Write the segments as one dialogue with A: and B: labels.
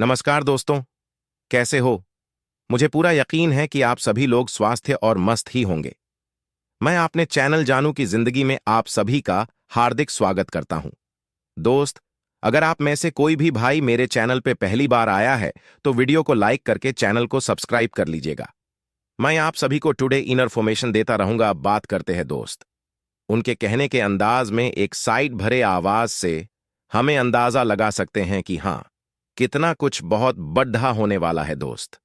A: नमस्कार दोस्तों, कैसे हो? मुझे पूरा यकीन है कि आप सभी लोग स्वास्थ्य और मस्त ही होंगे। मैं अपने चैनल जानू की जिंदगी में आप सभी का हार्दिक स्वागत करता हूं। दोस्त, अगर आप में से कोई भी भाई मेरे चैनल पे पहली बार आया है तो वीडियो को लाइक करके चैनल को सब्सक्राइब कर लीजिएगा। मैं आप सभी को टुडे इन्फॉर्मेशन देता रहूंगा। अब बात करते हैं दोस्त। उनके कहने के अंदाज में एक साइड भरे आवाज से हमें अंदाजा लगा सकते हैं कि हाँ, कितना कुछ बहुत बड़ा होने वाला है दोस्त।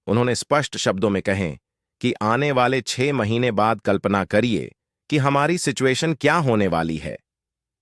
A: उन्होंने स्पष्ट शब्दों में कहें कि आने वाले 6 महीने बाद कल्पना करिए कि हमारी सिचुएशन क्या होने वाली है।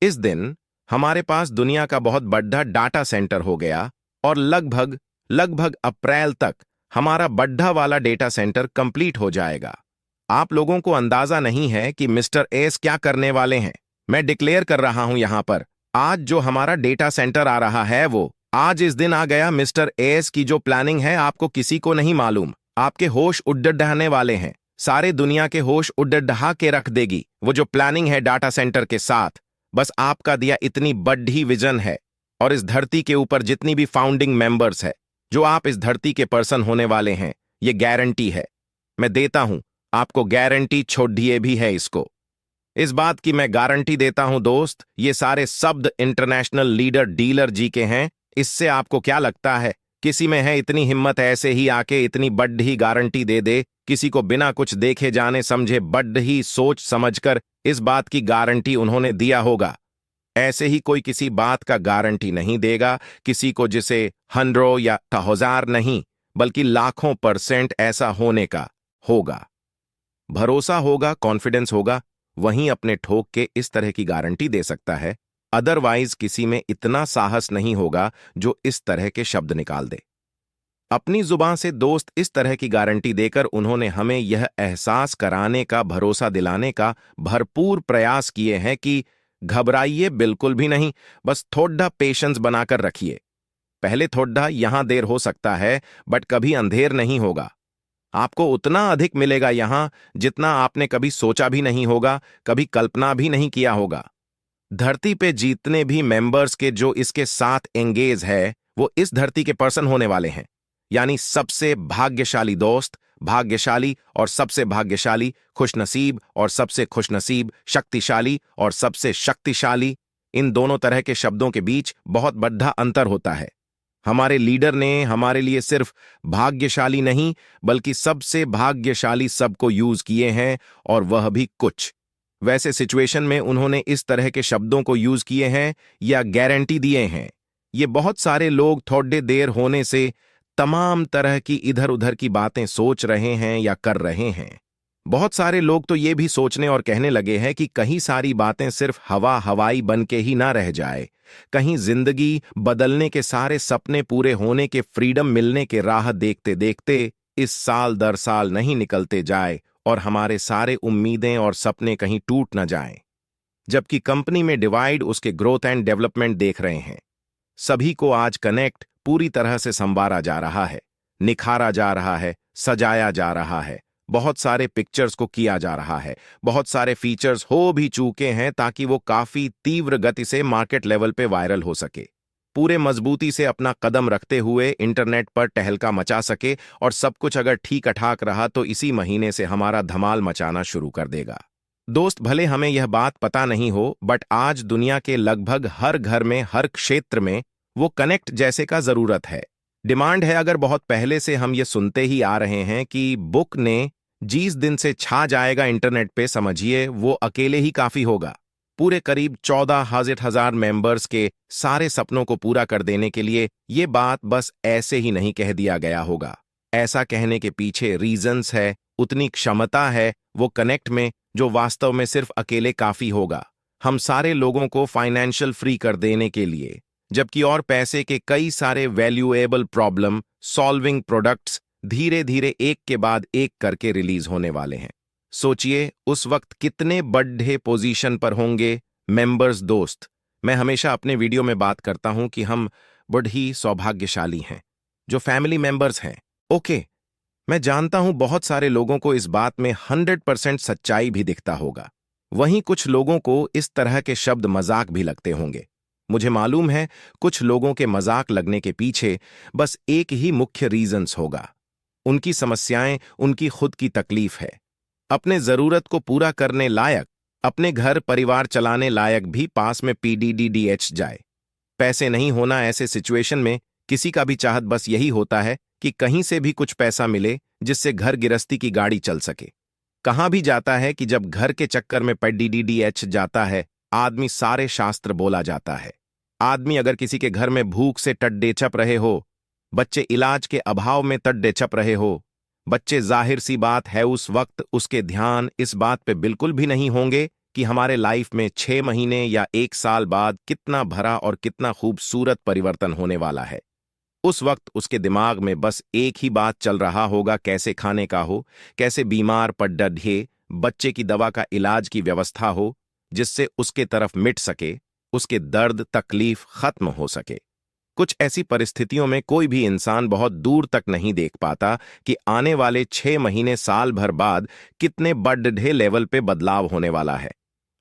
A: इस दिन हमारे पास दुनिया का बहुत बड़ा डाटा सेंटर हो गया और लगभग लगभग अप्रैल तक हमारा बड़ा वाला डेटा सेंटर कंप्लीट हो जाएगा। आप लोगों को अंदाजा नहीं है कि मिस्टर एस क्या करने वाले हैं। मैं डिक्लेयर कर रहा हूं यहां पर, आज जो हमारा डेटा सेंटर आ रहा है वो आज इस दिन आ गया। मिस्टर एस की जो प्लानिंग है आपको किसी को नहीं मालूम। आपके होश उड़ने वाले हैं। सारे दुनिया के होश उड़ा के रख देगी वो जो प्लानिंग है डाटा सेंटर के साथ। बस आपका दिया इतनी बड़ी विजन है और इस धरती के ऊपर जितनी भी फाउंडिंग मेंबर्स है, जो आप इस धरती के पर्सन होने वाले हैं, ये गारंटी है। मैं देता हूं आपको गारंटी, छोड़िए भी है इसको। इस बात की मैं गारंटी देता हूं दोस्त, ये सारे शब्द इंटरनेशनल लीडर डीलर जी के हैं। इससे आपको क्या लगता है किसी में है इतनी हिम्मत ऐसे ही आके इतनी बड़ी गारंटी दे दे? किसी को बिना कुछ देखे जाने समझे बड़ी सोच समझकर इस बात की गारंटी उन्होंने दिया होगा। ऐसे ही कोई किसी बात का गारंटी नहीं देगा किसी को जिसे 100 या 1000 नहीं बल्कि लाखों % ऐसा होने का होगा। भरोसा होगा, कॉन्फिडेंस होगा, वहीं अपने ठोक के इस तरह की गारंटी दे सकता है। अदरवाइज किसी में इतना साहस नहीं होगा जो इस तरह के शब्द निकाल दे। अपनी जुबान से दोस्त इस तरह की गारंटी देकर उन्होंने हमें यह एहसास कराने का, भरोसा दिलाने का भरपूर प्रयास किए हैं कि घबराइए बिल्कुल भी नहीं, बस थोड़ा पेशेंस बनाकर रखिए। पहले थोड़ा यहां देर हो सकता है बट कभी अंधेर नहीं होगा। आपको उतना अधिक मिलेगा यहां जितना आपने कभी सोचा भी नहीं होगा, कभी कल्पना भी नहीं किया होगा। धरती पे जितने भी मेंबर्स के जो इसके साथ एंगेज है वो इस धरती के पर्सन होने वाले हैं। यानी सबसे भाग्यशाली दोस्त, भाग्यशाली और सबसे भाग्यशाली, खुशनसीब और सबसे खुशनसीब, शक्तिशाली और सबसे शक्तिशाली, इन दोनों तरह के शब्दों के बीच बहुत बड़ा अंतर होता है। हमारे लीडर ने हमारे लिए सिर्फ भाग्यशाली नहीं बल्कि सबसे भाग्यशाली सबको यूज किए हैं, और वह भी कुछ वैसे सिचुएशन में उन्होंने इस तरह के शब्दों को यूज किए हैं या गारंटी दिए हैं। ये बहुत सारे लोग थोड़े देर होने से तमाम तरह की इधर उधर की बातें सोच रहे हैं या कर रहे हैं। बहुत सारे लोग तो ये भी सोचने और कहने लगे हैं कि कहीं सारी बातें सिर्फ हवाई बन के ही ना रह जाए, कहीं जिंदगी बदलने के सारे सपने पूरे होने के, फ्रीडम मिलने के राह देखते देखते इस साल दर साल नहीं निकलते जाए और हमारे सारे उम्मीदें और सपने कहीं टूट न जाएं। जबकि कंपनी में डिवाइड उसके ग्रोथ एंड डेवलपमेंट देख रहे हैं। सभी को आज कनेक्ट पूरी तरह से संवारा जा रहा है, निखारा जा रहा है, सजाया जा रहा है। बहुत सारे पिक्चर्स को किया जा रहा है, बहुत सारे फीचर्स हो भी चुके हैं ताकि वो काफी तीव्र गति से मार्केट लेवल पे वायरल हो सके। पूरे मजबूती से अपना कदम रखते हुए इंटरनेट पर टहलका मचा सके, और सब कुछ अगर ठीक ठाक रहा तो इसी महीने से हमारा धमाल मचाना शुरू कर देगा। दोस्त, भले हमें यह बात पता नहीं हो बट आज दुनिया के लगभग हर घर में, हर क्षेत्र में वो कनेक्ट जैसे का जरूरत है, डिमांड है। अगर बहुत पहले से हम ये सुनते ही आ रहे हैं कि बुक ने जिस दिन से छा जाएगा इंटरनेट पे, समझिए वो अकेले ही काफी होगा। पूरे करीब 14,000 मेंबर्स के सारे सपनों को पूरा कर देने के लिए ये बात बस ऐसे ही नहीं कह दिया गया होगा। ऐसा कहने के पीछे रीजंस है, उतनी क्षमता है वो कनेक्ट में जो वास्तव में सिर्फ अकेले काफी होगा हम सारे लोगों को फाइनेंशियल फ्री कर देने के लिए। जबकि और पैसे के कई सारे वैल्यूएबल प्रॉब्लम सॉल्विंग प्रोडक्ट्स धीरे धीरे एक के बाद एक करके रिलीज होने वाले हैं। सोचिए उस वक्त कितने बड़े पोजीशन पर होंगे मेंबर्स। दोस्त, मैं हमेशा अपने वीडियो में बात करता हूं कि हम बड़ी सौभाग्यशाली हैं जो फैमिली मेंबर्स हैं। ओके, मैं जानता हूं बहुत सारे लोगों को इस बात में 100% सच्चाई भी दिखता होगा। वहीं कुछ लोगों को इस तरह के शब्द मजाक भी लगते होंगे। मुझे मालूम है कुछ लोगों के मजाक लगने के पीछे बस एक ही मुख्य रीजंस होगा। उनकी समस्याएं उनकी खुद की तकलीफ है। अपने जरूरत को पूरा करने लायक, अपने घर परिवार चलाने लायक भी पास में पीडीडीडीएच जाए। पैसे नहीं होना ऐसे सिचुएशन में किसी का भी चाहत बस यही होता है कि कहीं से भी कुछ पैसा मिले जिससे घर गृहस्थी की गाड़ी चल सके। कहां भी जाता है कि जब घर के चक्कर में पीडीडीडीएच जाता है, आदमी सारे शास्त्र बोला जाता है। आदमी अगर किसी के घर में भूख से टड्डे चप रहे हो, बच्चे इलाज के अभाव में टड्डे चप रहे हो, बच्चे जाहिर सी बात है उस वक्त उसके ध्यान इस बात पे बिल्कुल भी नहीं होंगे कि हमारे लाइफ में 6 महीने या 1 साल बाद कितना भरा और कितना खूबसूरत परिवर्तन होने वाला है। उस वक्त उसके दिमाग में बस एक ही बात चल रहा होगा, कैसे खाने का हो, कैसे बीमार पड़ ढे बच्चे की दवा का इलाज की व्यवस्था हो जिससे उसके तरफ मिट सके, उसके दर्द तकलीफ खत्म हो सके। कुछ ऐसी परिस्थितियों में कोई भी इंसान बहुत दूर तक नहीं देख पाता कि आने वाले 6 महीने साल भर बाद कितने बड़े लेवल पे बदलाव होने वाला है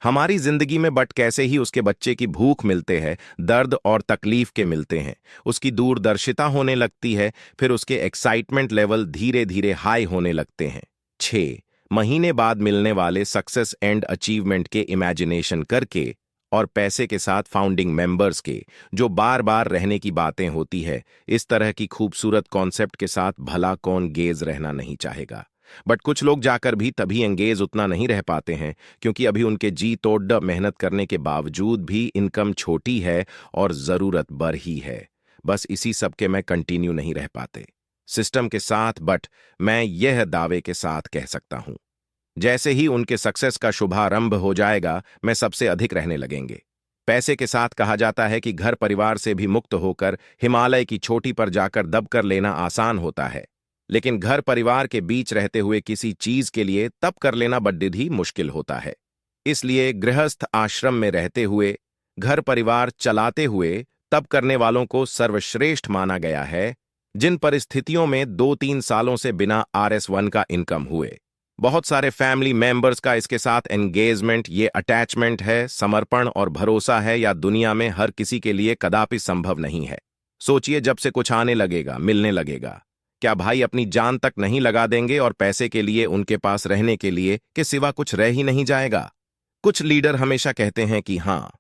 A: हमारी जिंदगी में। बट कैसे ही उसके बच्चे की भूख मिलते हैं, दर्द और तकलीफ के मिलते हैं, उसकी दूरदर्शिता होने लगती है, फिर उसके एक्साइटमेंट लेवल धीरे धीरे हाई होने लगते हैं। 6 महीने बाद मिलने वाले सक्सेस एंड अचीवमेंट के इमेजिनेशन करके और पैसे के साथ फाउंडिंग मेंबर्स के जो बार बार रहने की बातें होती है, इस तरह की खूबसूरत कॉन्सेप्ट के साथ भला कौन गेज रहना नहीं चाहेगा। बट कुछ लोग जाकर भी तभी एंगेज उतना नहीं रह पाते हैं क्योंकि अभी उनके जी तोड़ मेहनत करने के बावजूद भी इनकम छोटी है और जरूरत बढ़ ही है। बस इसी सब के मैं कंटिन्यू नहीं रह पाते सिस्टम के साथ। बट मैं यह दावे के साथ कह सकता हूं, जैसे ही उनके सक्सेस का शुभारंभ हो जाएगा, मैं सबसे अधिक रहने लगेंगे। पैसे के साथ कहा जाता है कि घर परिवार से भी मुक्त होकर हिमालय की चोटी पर जाकर दब कर लेना आसान होता है, लेकिन घर परिवार के बीच रहते हुए किसी चीज के लिए तप कर लेना बड्ड ही मुश्किल होता है। इसलिए गृहस्थ आश्रम में रहते हुए, घर परिवार चलाते हुए तप करने वालों को सर्वश्रेष्ठ माना गया है, जिन परिस्थितियों में 2-3 सालों से बिना RS1 का इनकम हुए। बहुत सारे फैमिली मेंबर्स का इसके साथ एंगेजमेंट, ये अटैचमेंट है, समर्पण और भरोसा है, या दुनिया में हर किसी के लिए कदापि संभव नहीं है। सोचिए, जब से कुछ आने लगेगा, मिलने लगेगा, क्या भाई अपनी जान तक नहीं लगा देंगे और पैसे के लिए, उनके पास रहने के लिए के सिवा कुछ रह ही नहीं जाएगा। कुछ लीडर हमेशा कहते हैं कि हाँ,